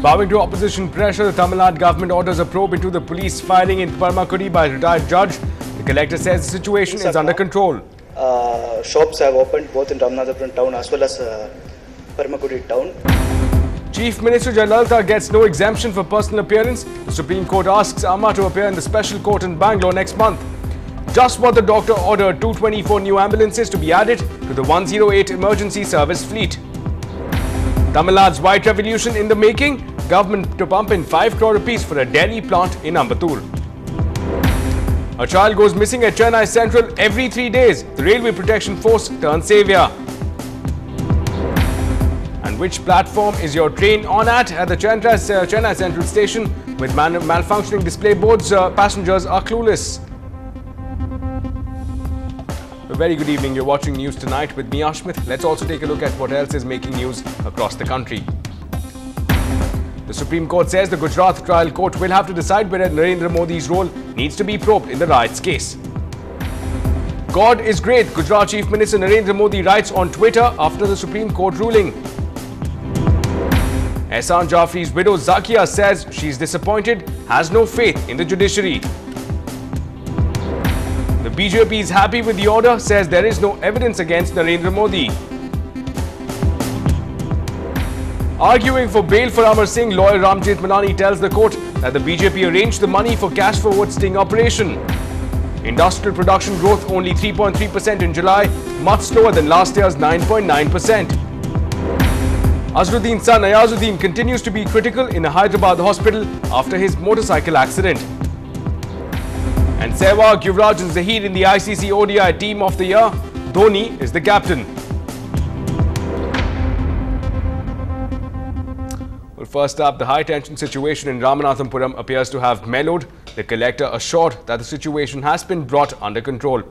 Bowing to opposition pressure, the Tamil Nadu government orders a probe into the police firing in Parmakudi by a retired judge. The collector says the situation is under control. Shops have opened both in Ramanathapuram town as well as Parmakudi town. Chief Minister Jayalalitha gets no exemption for personal appearance. The Supreme Court asks Amma to appear in the special court in Bangalore next month. Just what the doctor ordered 224 new ambulances to be added to the 108 emergency service fleet. Tamil Nadu's white revolution in the making. Government to pump in 5 crore rupees for a dairy plant in Ambattur. A child goes missing at Chennai Central every 3 days. The Railway Protection Force turns saviour. And which platform is your train on at the Chennai Central station? With malfunctioning display boards, passengers are clueless. A very good evening. You're watching News Tonight with me, Ashmit. Let's also take a look at what else is making news across the country. The Supreme Court says the Gujarat trial court will have to decide whether Narendra Modi's role needs to be probed in the riots case. God is great, Gujarat Chief Minister Narendra Modi writes on Twitter after the Supreme Court ruling. Ehsan Jafri's widow Zakia says she's disappointed, has no faith in the judiciary. The BJP is happy with the order, says there is no evidence against Narendra Modi. Arguing for bail for Amar Singh, lawyer Ramjit Manani tells the court that the BJP arranged the money for cash forward sting operation. Industrial production growth only 3.3% in July, much slower than last year's 9.9%. Azharuddin's son Ayazuddin continues to be critical in a Hyderabad hospital after his motorcycle accident. And Sehwag, Yuvraj and Zaheer in the ICC ODI Team of the Year. Dhoni is the captain. Well, first up, the high-tension situation in Ramanathapuram appears to have mellowed. The collector assured that the situation has been brought under control.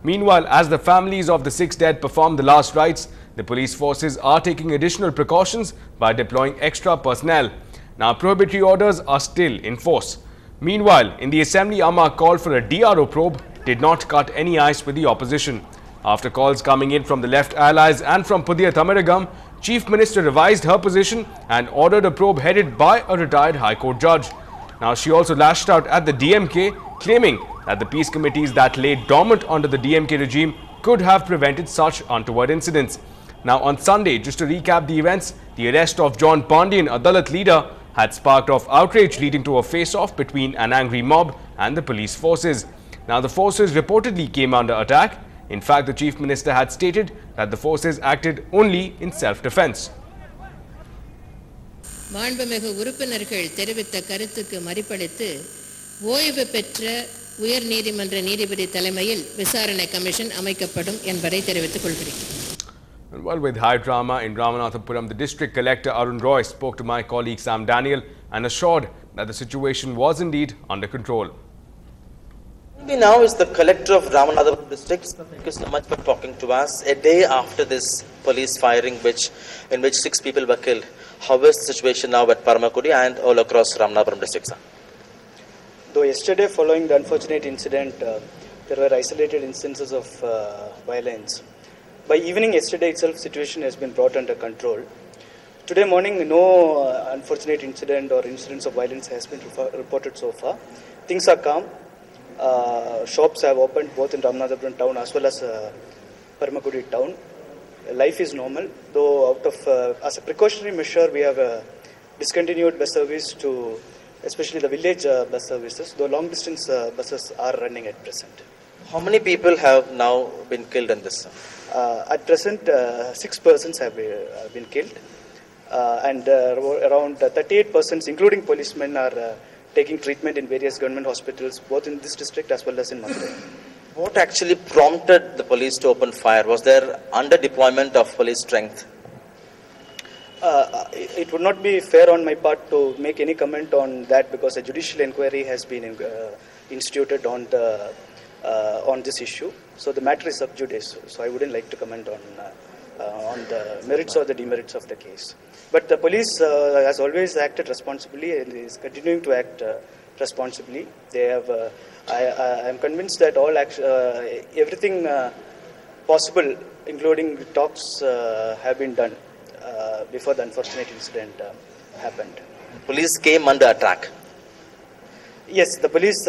Meanwhile, as the families of the 6 dead perform the last rites, the police forces are taking additional precautions by deploying extra personnel. Now, prohibitory orders are still in force. Meanwhile, in the Assembly, Amma called for a DRO probe did not cut any ice with the opposition. After calls coming in from the left allies and from Pudiya Thamizhagam, Chief Minister revised her position and ordered a probe headed by a retired High Court judge. Now, she also lashed out at the DMK, claiming that the peace committees that lay dormant under the DMK regime could have prevented such untoward incidents. Now, on Sunday, just to recap the events, the arrest of John Pandian, a Dalit leader, had sparked off outrage, leading to a face-off between an angry mob and the police forces. Now, the forces reportedly came under attack. In fact, the Chief Minister had stated that the forces acted only in self-defense. மாண்புமிகு உறுப்பினர்கள் தெரிவித்த கருத்துக்கு மதிப்பளித்து ஓய்வு பெற்ற உயர் நீதிமன்ற நீதிபதி தலைமையில் விசாரணை கமிஷன் அமைக்கப்படும் என்பதை தெரிவித்துக் கொள்கிறேன். Well, with high drama in Ramanathapuram, the district collector Arun Roy spoke to my colleague Sam Daniel and assured that the situation was indeed under control. Maybe now is the collector of Ramanathapuram district. Thank you so much for talking to us. A day after this police firing in which 6 people were killed, how is the situation now at Parmakudi and all across Ramanathapuram district, sir? Though yesterday, following the unfortunate incident, there were isolated instances of violence. By evening yesterday itself, situation has been brought under control. Today morning, no unfortunate incident or incidents of violence has been reported so far. Things are calm. Shops have opened both in Ramanathapuram town as well as Parmakudi town. Life is normal, though out of as a precautionary measure, we have discontinued bus service to especially the village bus services, though long distance buses are running at present. How many people have now been killed in this? At present, 6 persons have been killed, and around 38 persons, including policemen, are taking treatment in various government hospitals, both in this district as well as in Madurai. What actually prompted the police to open fire? Was there under-deployment of police strength? It would not be fair on my part to make any comment on that because a judicial inquiry has been instituted on this issue. So the matter is sub judice. So I wouldn't like to comment on the merits or the demerits of the case. But the police has always acted responsibly and is continuing to act responsibly. They have. I am convinced that all everything possible, including talks, have been done before the unfortunate incident happened. police came under attack. Yes, the police,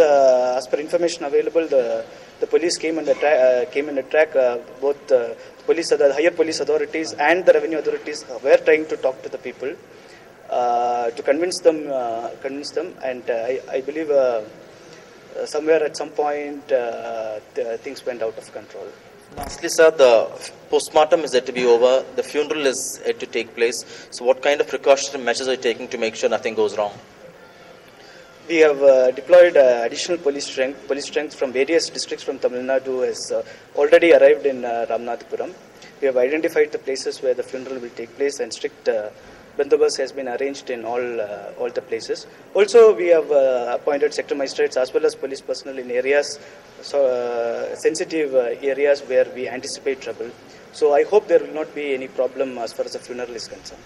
as per information available, the police came under track. Both the higher police authorities and the revenue authorities were trying to talk to the people to convince them, and I believe somewhere at some point things went out of control. Lastly, sir, the postmortem is yet to be over. The funeral is yet to take place. So, what kind of precautionary measures are you taking to make sure nothing goes wrong? We have deployed additional police strength from various districts from Tamil Nadu has already arrived in Ramanathapuram. We have identified the places where the funeral will take place, and strict bandobast has been arranged in all the places. Also, we have appointed sector magistrates as well as police personnel in areas, sensitive areas where we anticipate trouble. So I hope there will not be any problem as far as the funeral is concerned.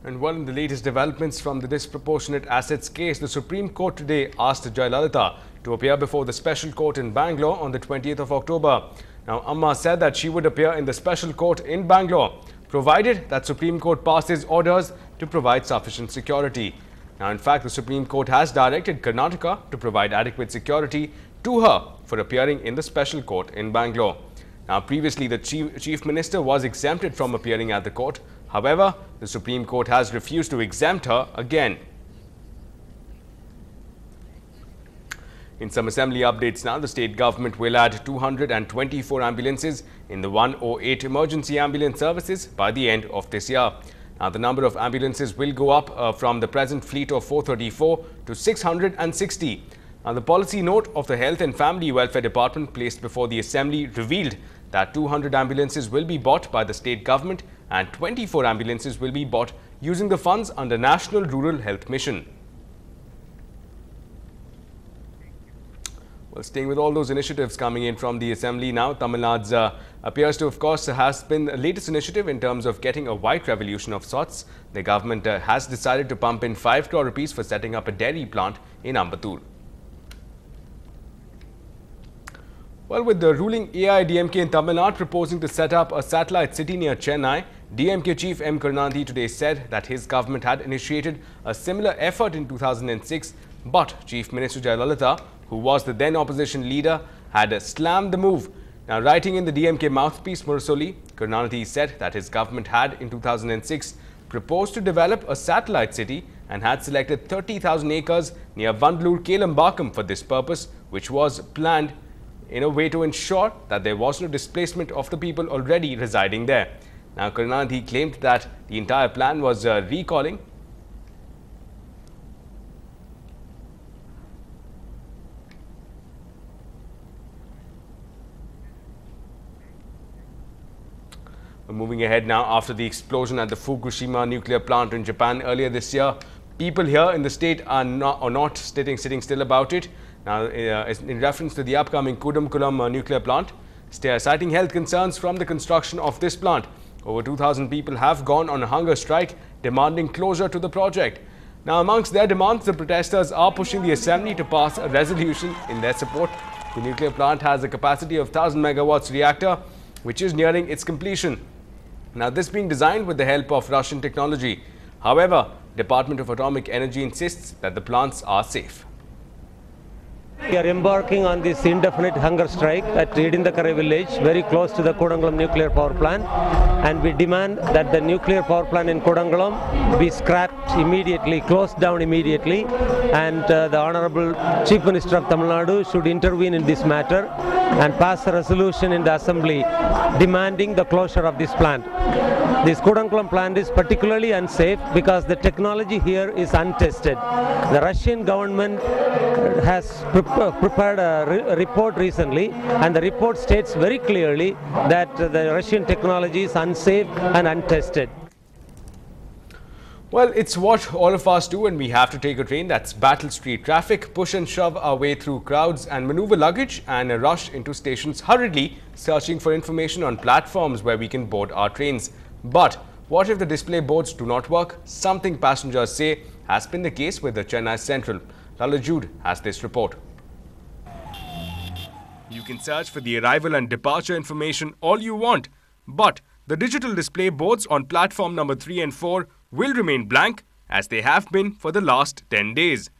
And one of the latest developments from the disproportionate assets case, the Supreme Court today asked Jayalalitha to appear before the special court in Bangalore on the 20th of October. Now, Amma said that she would appear in the special court in Bangalore, provided that Supreme Court passes orders to provide sufficient security. Now, in fact, the Supreme Court has directed Karnataka to provide adequate security to her for appearing in the special court in Bangalore. Now, previously, the Chief Minister was exempted from appearing at the court. However, the Supreme Court has refused to exempt her again. In some assembly updates now, the state government will add 224 ambulances in the 108 emergency ambulance services by the end of this year. Now, the number of ambulances will go up from the present fleet of 434 to 660. Now, the policy note of the Health and Family Welfare Department placed before the Assembly revealed that 200 ambulances will be bought by the state government and 24 ambulances will be bought using the funds under National Rural Health Mission. Well, staying with all those initiatives coming in from the Assembly now, Tamil Nadu appears to, of course, has been the latest initiative in terms of getting a white revolution of sorts. The government has decided to pump in 5 crore rupees for setting up a dairy plant in Ambattur. Well, with the ruling AIDMK in Tamil Nadu proposing to set up a satellite city near Chennai, DMK chief M. Karunanidhi today said that his government had initiated a similar effort in 2006, but Chief Minister Jayalalitha, who was the then opposition leader, had slammed the move. Now, writing in the DMK mouthpiece Murasoli, Karunanidhi said that his government had in 2006 proposed to develop a satellite city and had selected 30,000 acres near Vandalur Kelambakam for this purpose, which was planned in a way to ensure that there was no displacement of the people already residing there. Now, Karunanidhi claimed that the entire plan was recalling Moving ahead now, after the explosion at the Fukushima nuclear plant in Japan earlier this year, people here in the state are not sitting still about it. Now, in reference to the upcoming Kudamkulam nuclear plant, citing health concerns from the construction of this plant, over 2,000 people have gone on a hunger strike demanding closure to the project. Now, amongst their demands, the protesters are pushing the Assembly to pass a resolution in their support. The nuclear plant has a capacity of 1,000 megawatts reactor, which is nearing its completion. Now, this being designed with the help of Russian technology. However, Department of Atomic Energy insists that the plants are safe. We are embarking on this indefinite hunger strike at Idindakare village, very close to the Kodangalam nuclear power plant, and we demand that the nuclear power plant in Kodangalam be scrapped immediately, closed down immediately, and the Honorable Chief Minister of Tamil Nadu should intervene in this matter and pass a resolution in the Assembly demanding the closure of this plant. This Kodangalam plant is particularly unsafe because the technology here is untested. The Russian government has prepared a report recently, and the report states very clearly that the Russian technology is unsafe and untested. Well, it's what all of us do when we have to take a train. That's battle street traffic, push and shove our way through crowds and maneuver luggage and rush into stations hurriedly, searching for information on platforms where we can board our trains. But what if the display boards do not work? Something passengers say has been the case with the Chennai Central. Lala Jude has this report. You can search for the arrival and departure information all you want, but the digital display boards on platform number 3 and 4 will remain blank as they have been for the last 10 days.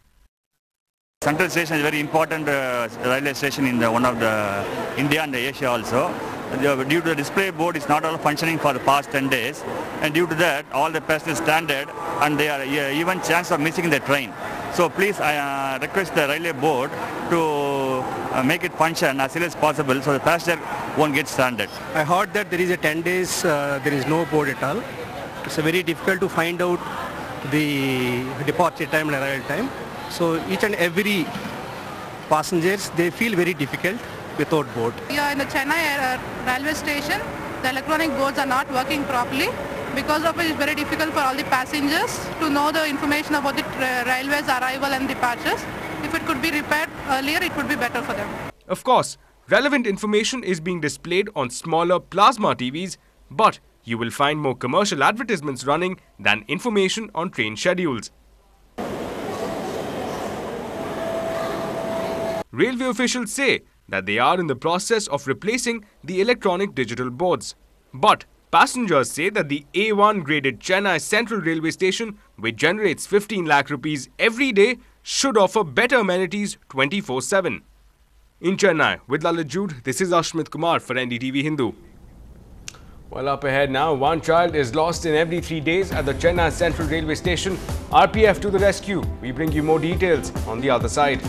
Central Station is a very important railway station in one of the India and Asia also. Due to the display board is not all functioning for the past 10 days, and due to that all the passengers stranded and they are even chance of missing the train. So please I request the railway board to make it function as soon as possible so the passenger won't get stranded. I heard that there is a 10 days there is no board at all. It's very difficult to find out the departure time and arrival time. So each and every passengers, they feel very difficult without board. Yeah, in the Chennai railway station, the electronic boards are not working properly. Because of it, it's very difficult for all the passengers to know the information about the railway's arrival and departures. If it could be repaired earlier, it would be better for them. Of course, relevant information is being displayed on smaller plasma TVs, but you will find more commercial advertisements running than information on train schedules. Railway officials say that they are in the process of replacing the electronic digital boards. But passengers say that the A1 graded Chennai Central Railway Station, which generates 15 lakh rupees every day, should offer better amenities 24/7. In Chennai, with Lalit Jude, this is Ashmit Kumar for NDTV Hindu. Well, up ahead now, one child is lost in every 3 days at the Chennai Central Railway Station. RPF to the rescue. We bring you more details on the other side.